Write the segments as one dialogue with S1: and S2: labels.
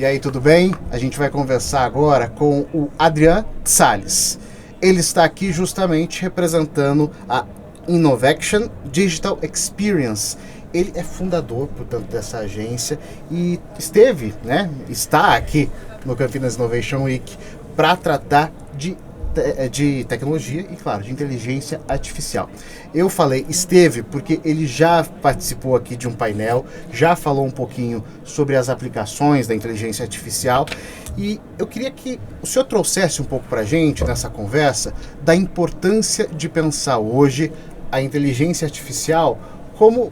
S1: aí, tudo bem? A gente vai conversar agora com o Adrian Salles. Ele está aqui justamente representando a Innovaction Digital Experience. Ele é fundador, portanto, dessa agência e está aqui no Campinas Innovation Week para tratar de tecnologia e, claro, de inteligência artificial. Eu falei esteve porque ele já participou aqui de um painel, já falou um pouquinho sobre as aplicações da inteligência artificial e eu queria que o senhor trouxesse um pouco para a gente, nessa conversa, da importância de pensar hoje a inteligência artificial como...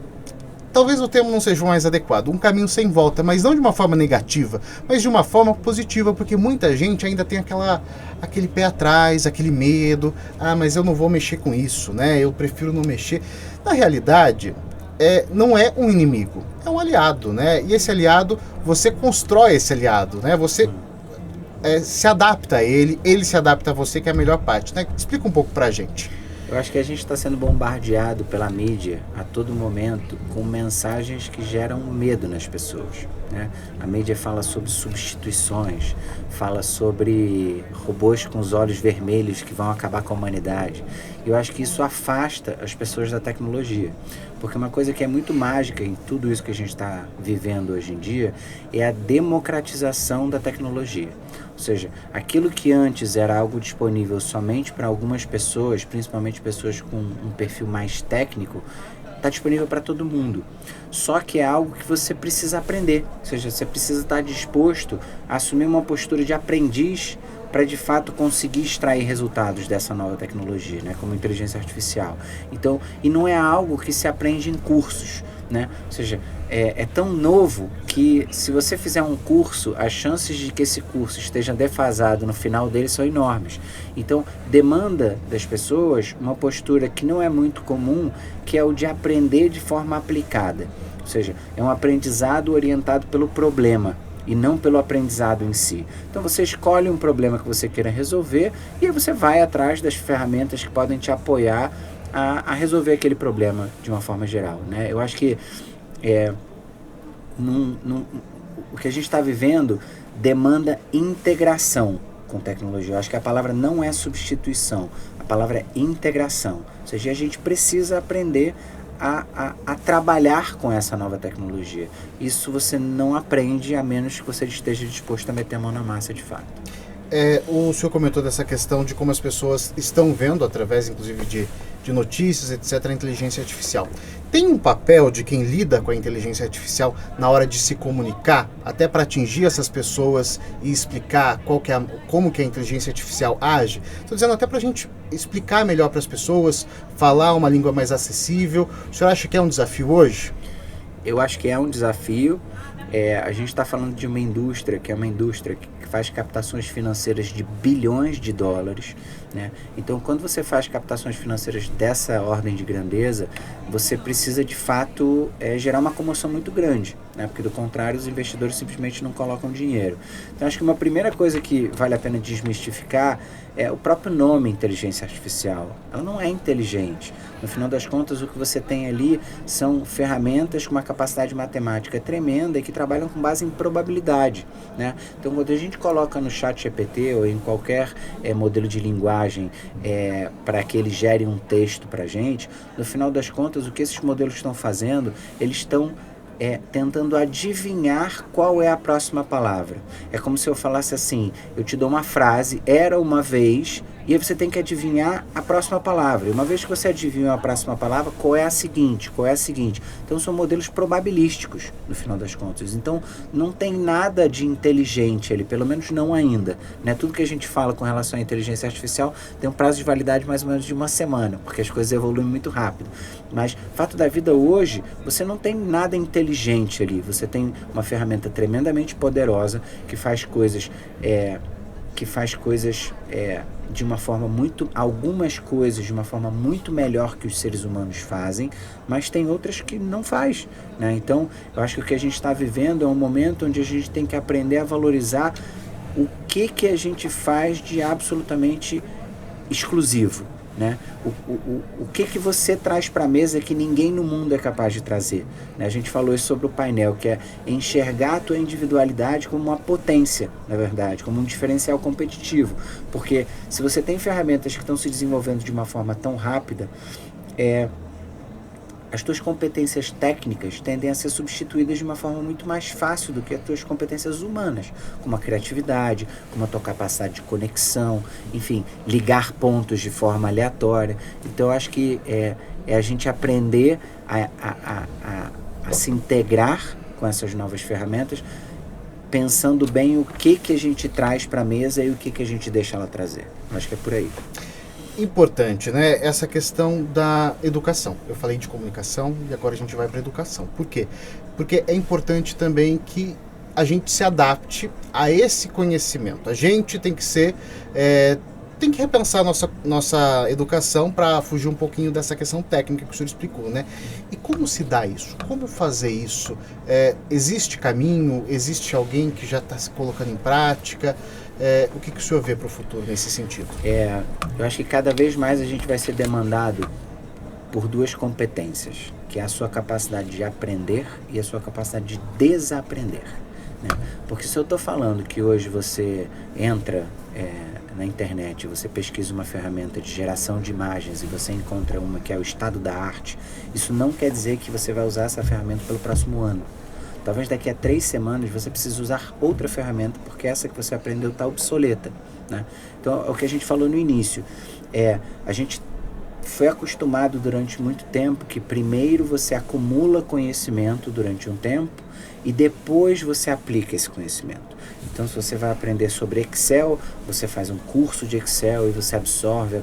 S1: Talvez o termo não seja o mais adequado, um caminho sem volta, mas não de uma forma negativa, mas de uma forma positiva, porque muita gente ainda tem aquele pé atrás, aquele medo, mas eu não vou mexer com isso, né? Eu prefiro não mexer. Na realidade, não é um inimigo, é um aliado, né? E esse aliado, você constrói esse aliado, né? Você se adapta a ele se adapta a você, que é a melhor parte, né? Explica um pouco pra gente.
S2: Eu acho que a gente está sendo bombardeado pela mídia a todo momento com mensagens que geram medo nas pessoas, né? A mídia fala sobre substituições, fala sobre robôs com os olhos vermelhos que vão acabar com a humanidade. Eu acho que isso afasta as pessoas da tecnologia, porque uma coisa que é muito mágica em tudo isso que a gente está vivendo hoje em dia é a democratização da tecnologia. Ou seja, aquilo que antes era algo disponível somente para algumas pessoas, principalmente pessoas com um perfil mais técnico, está disponível para todo mundo. Só que é algo que você precisa aprender. Ou seja, você precisa estar disposto a assumir uma postura de aprendiz para de fato conseguir extrair resultados dessa nova tecnologia, né, como inteligência artificial. Então, e não é algo que se aprende em cursos, né? Ou seja, é tão novo que se você fizer um curso, as chances de que esse curso esteja defasado no final dele são enormes. Então, demanda das pessoas uma postura que não é muito comum, que é o de aprender de forma aplicada. Ou seja, é um aprendizado orientado pelo problema e não pelo aprendizado em si. Então você escolhe um problema que você queira resolver e aí você vai atrás das ferramentas que podem te apoiar a resolver aquele problema de uma forma geral, né? Eu acho que o que a gente está vivendo demanda integração com tecnologia. Eu acho que a palavra não é substituição, a palavra é integração. Ou seja, a gente precisa aprender a trabalhar com essa nova tecnologia. Isso você não aprende a menos que você esteja disposto a meter a mão na massa de fato.
S1: O senhor comentou dessa questão de como as pessoas estão vendo, através inclusive de notícias, etc., a inteligência artificial. Tem um papel de quem lida com a inteligência artificial na hora de se comunicar, até para atingir essas pessoas e explicar como que a inteligência artificial age? Estou dizendo até para a gente explicar melhor para as pessoas, falar uma língua mais acessível. O senhor acha que é um desafio hoje?
S2: Eu acho que é um desafio. A gente está falando de uma indústria que é uma indústria que faz captações financeiras de bilhões de dólares, né? Então, quando você faz captações financeiras dessa ordem de grandeza, você precisa de fato gerar uma comoção muito grande, né? Porque do contrário os investidores simplesmente não colocam dinheiro. Então, acho que uma primeira coisa que vale a pena desmistificar é o próprio nome inteligência artificial. Ela não é inteligente. No final das contas, o que você tem ali são ferramentas com uma capacidade matemática tremenda e que trabalham com base em probabilidade, né? Então, quando a gente coloca no ChatGPT ou em qualquer modelo de linguagem para que ele gere um texto para a gente, no final das contas, o que esses modelos estão fazendo, eles estão tentando adivinhar qual é a próxima palavra. É como se eu falasse assim, eu te dou uma frase, era uma vez, e aí você tem que adivinhar a próxima palavra. E uma vez que você adivinha a próxima palavra, qual é a seguinte? Então são modelos probabilísticos, no final das contas. Então não tem nada de inteligente ali, pelo menos não ainda, né? Tudo que a gente fala com relação à inteligência artificial tem um prazo de validade mais ou menos de uma semana, porque as coisas evoluem muito rápido. Mas, fato da vida hoje, você não tem nada inteligente ali. Você tem uma ferramenta tremendamente poderosa que faz coisas de uma forma algumas coisas de uma forma muito melhor que os seres humanos fazem, mas tem outras que não faz, né? Então, eu acho que o que a gente está vivendo é um momento onde a gente tem que aprender a valorizar o que a gente faz de absolutamente exclusivo. né? O que você traz para a mesa que ninguém no mundo é capaz de trazer, né? A gente falou isso sobre o painel, que é enxergar a tua individualidade como uma potência, na verdade, como um diferencial competitivo, porque se você tem ferramentas que estão se desenvolvendo de uma forma tão rápida, as tuas competências técnicas tendem a ser substituídas de uma forma muito mais fácil do que as tuas competências humanas, como a criatividade, como a tua capacidade de conexão, enfim, ligar pontos de forma aleatória. Então, eu acho que é a gente aprender a se integrar com essas novas ferramentas, pensando bem o que a gente traz para a mesa e o que a gente deixa ela trazer. Eu acho que é por aí.
S1: Importante, né? Essa questão da educação. Eu falei de comunicação e agora a gente vai para educação. Por quê? Porque é importante também que a gente se adapte a esse conhecimento. A gente tem que ser, tem que repensar a nossa educação para fugir um pouquinho dessa questão técnica que o senhor explicou, né? E como se dá isso? Como fazer isso? Existe caminho? Existe alguém que já está se colocando em prática? O que o senhor vê para o futuro nesse sentido?
S2: Eu acho que cada vez mais a gente vai ser demandado por duas competências, que é a sua capacidade de aprender e a sua capacidade de desaprender, né? Porque se eu estou falando que hoje você entra na internet, você pesquisa uma ferramenta de geração de imagens e você encontra uma que é o estado da arte, isso não quer dizer que você vai usar essa ferramenta pelo próximo ano. Talvez daqui a 3 semanas você precise usar outra ferramenta, porque essa que você aprendeu está obsoleta, né? Então, é o que a gente falou no início. A gente foi acostumado durante muito tempo que primeiro você acumula conhecimento durante um tempo e depois você aplica esse conhecimento. Então, se você vai aprender sobre Excel, você faz um curso de Excel e você absorve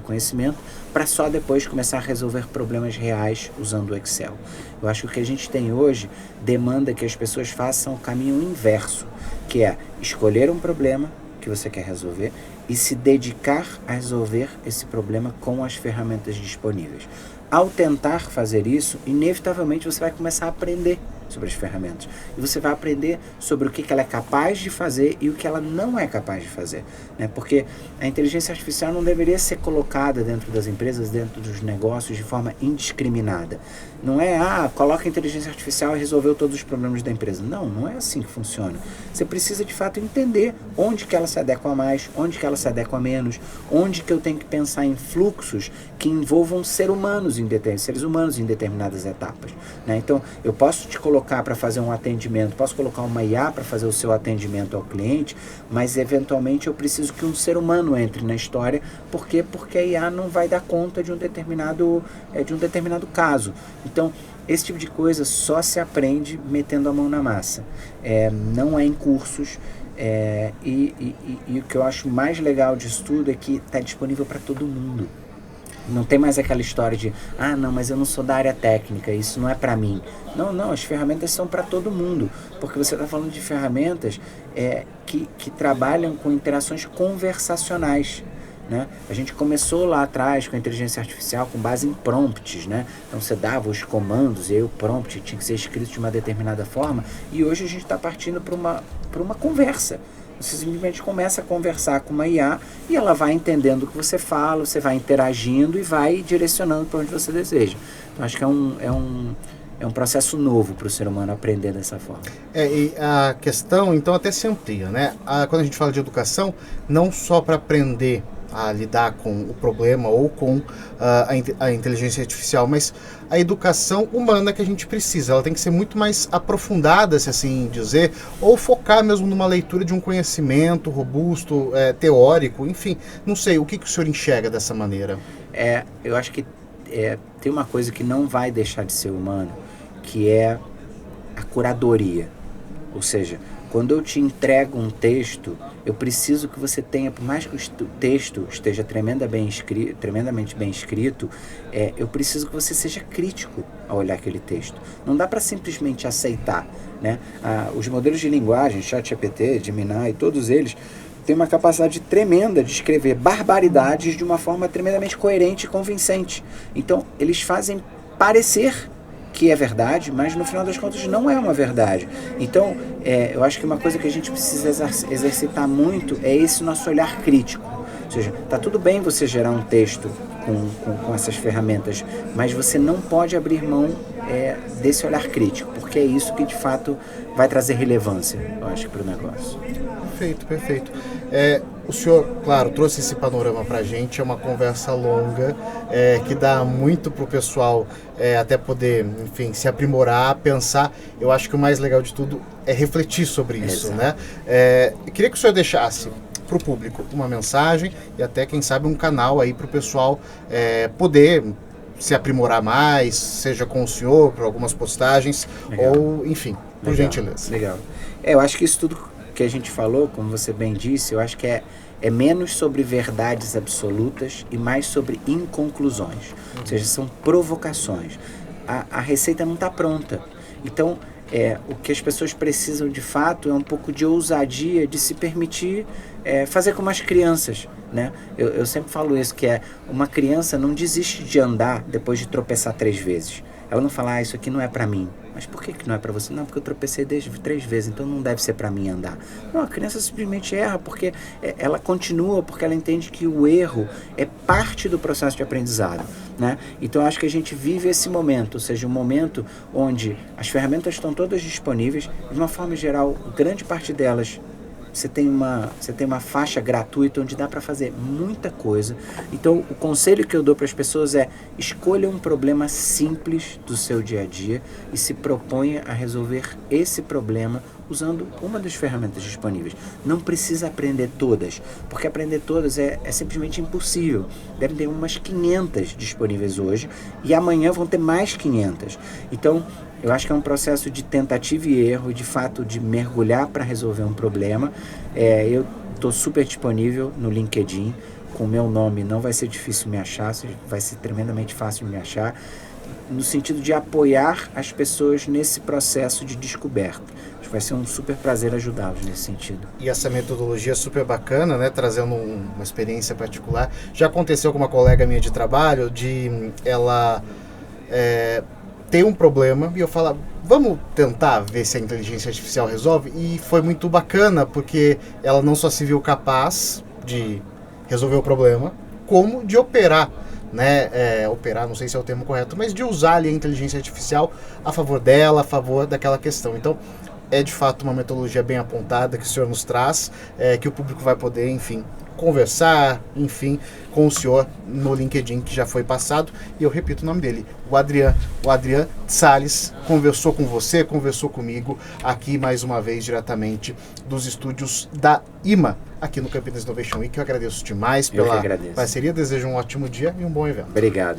S2: conhecimento para só depois começar a resolver problemas reais usando o Excel. Eu acho que o que a gente tem hoje demanda que as pessoas façam o caminho inverso, que é escolher um problema que você quer resolver e se dedicar a resolver esse problema com as ferramentas disponíveis. Ao tentar fazer isso, inevitavelmente você vai começar a aprender sobre as ferramentas. E você vai aprender sobre o que ela é capaz de fazer e o que ela não é capaz de fazer, né? Porque a inteligência artificial não deveria ser colocada dentro das empresas, dentro dos negócios, de forma indiscriminada. Não é, coloca a inteligência artificial e resolveu todos os problemas da empresa. Não é assim que funciona. Você precisa, de fato, entender onde que ela se adequa mais, onde que ela se adequa menos, onde que eu tenho que pensar em fluxos que envolvam seres humanos em determinadas etapas, né? Então, eu posso te colocar para fazer um atendimento, posso colocar uma IA para fazer o seu atendimento ao cliente, mas, eventualmente, eu preciso que um ser humano entre na história. Por quê? Porque a IA não vai dar conta de um determinado caso. Então, esse tipo de coisa só se aprende metendo a mão na massa. Não é em cursos. E o que eu acho mais legal disso tudo é que está disponível para todo mundo. Não tem mais aquela história de, não, mas eu não sou da área técnica, isso não é para mim. Não, as ferramentas são para todo mundo, porque você está falando de ferramentas que trabalham com interações conversacionais, né? A gente começou lá atrás com a inteligência artificial com base em prompts, né? Então você dava os comandos e aí o prompt tinha que ser escrito de uma determinada forma, e hoje a gente está partindo para uma conversa. Você simplesmente começa a conversar com uma IA e ela vai entendendo o que você fala, você vai interagindo e vai direcionando para onde você deseja. Então, acho que é um processo novo para o ser humano aprender dessa forma.
S1: E a questão, então, até se amplia, né? Quando a gente fala de educação, não só para aprender a lidar com o problema ou com a inteligência artificial, mas a educação humana que a gente precisa. Ela tem que ser muito mais aprofundada, se assim dizer, ou focar mesmo numa leitura de um conhecimento robusto, teórico, enfim. Não sei, o que o senhor enxerga dessa maneira?
S2: Eu acho que tem uma coisa que não vai deixar de ser humano, que é a curadoria. Ou seja, quando eu te entrego um texto, eu preciso que você tenha, por mais que o texto esteja tremendamente bem escrito, eu preciso que você seja crítico ao olhar aquele texto. Não dá para simplesmente aceitar, né? Os modelos de linguagem, ChatGPT, Gemini, todos eles têm uma capacidade tremenda de escrever barbaridades de uma forma tremendamente coerente e convincente. Então, eles fazem parecer que é verdade, mas no final das contas não é uma verdade. Então, eu acho que uma coisa que a gente precisa exercitar muito é esse nosso olhar crítico. Ou seja, tá tudo bem você gerar um texto com essas ferramentas, mas você não pode abrir mão desse olhar crítico, porque é isso que de fato vai trazer relevância, eu acho, para o negócio.
S1: Perfeito, perfeito. O senhor, claro, trouxe esse panorama para a gente, é uma conversa longa, que dá muito para o pessoal até poder, enfim, se aprimorar, pensar. Eu acho que o mais legal de tudo é refletir sobre isso, né? Eu queria que o senhor deixasse para o público uma mensagem e até, quem sabe, um canal aí para o pessoal poder se aprimorar mais, seja com o senhor, por algumas postagens, legal. Ou, enfim, por gentileza.
S2: Legal. Eu acho que isso tudo que a gente falou, como você bem disse, eu acho que é menos sobre verdades absolutas e mais sobre inconclusões. Ou seja, são provocações. A receita não está pronta. Então, o que as pessoas precisam de fato é um pouco de ousadia, de se permitir fazer como as crianças, né? Eu sempre falo isso, que uma criança não desiste de andar depois de tropeçar 3 vezes. Ela não fala, isso aqui não é para mim. Mas por que não é para você? Não, porque eu tropecei 3 vezes, então não deve ser para mim andar. Não, a criança simplesmente erra porque ela continua, porque ela entende que o erro é parte do processo de aprendizado, né? Então eu acho que a gente vive esse momento, ou seja, um momento onde as ferramentas estão todas disponíveis, de uma forma geral, grande parte delas você tem uma faixa gratuita onde dá para fazer muita coisa. Então, o conselho que eu dou para as pessoas é: escolha um problema simples do seu dia a dia e se proponha a resolver esse problema usando uma das ferramentas disponíveis. Não precisa aprender todas, porque aprender todas é simplesmente impossível. Deve ter umas 500 disponíveis hoje e amanhã vão ter mais 500. Então, eu acho que é um processo de tentativa e erro, de fato, de mergulhar para resolver um problema. Eu estou super disponível no LinkedIn, com o meu nome não vai ser difícil me achar, vai ser tremendamente fácil de me achar, no sentido de apoiar as pessoas nesse processo de descoberta. Acho que vai ser um super prazer ajudá-los nesse sentido.
S1: E essa metodologia é super bacana, né? Trazendo uma experiência particular. Já aconteceu com uma colega minha de trabalho, ela tem um problema e eu falo, vamos tentar ver se a inteligência artificial resolve. E foi muito bacana, porque ela não só se viu capaz de resolver o problema, como de operar, né? Operar, não sei se é o termo correto, mas de usar ali a inteligência artificial a favor dela, a favor daquela questão. Então, é de fato uma metodologia bem apontada que o senhor nos traz, que o público vai poder, enfim, conversar, enfim, com o senhor no LinkedIn, que já foi passado. E eu repito o nome dele, o Adrian Salles, conversou com você, conversou comigo aqui mais uma vez diretamente dos estúdios da IMA, aqui no Campinas Innovation Week. Eu agradeço demais pela parceria, desejo um ótimo dia e um bom evento.
S2: Obrigado.